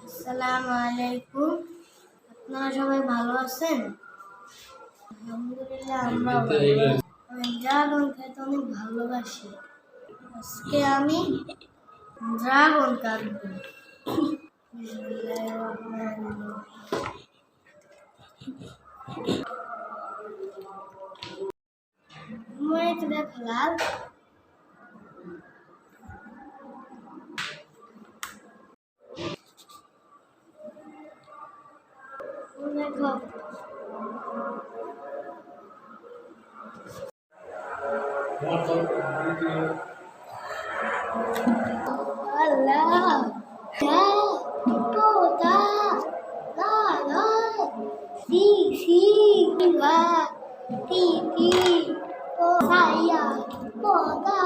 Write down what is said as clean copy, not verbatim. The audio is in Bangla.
আসসালামু আলাইকুম। আপনারা সবাই ভালো আছেন? আলহামদুলিল্লাহ আমরা ভালো আছি। আমি ড্রাগন খেতে অনেক ভালোবাসি। আজকে আমি ড্রাগন কাটবো। বিসমিল্লাহির রহমানির রহিম। এটা দেখো লাল। দেখো Allah, ya, toda, la, la, si, si, va, ti, ti, to, saya, toda.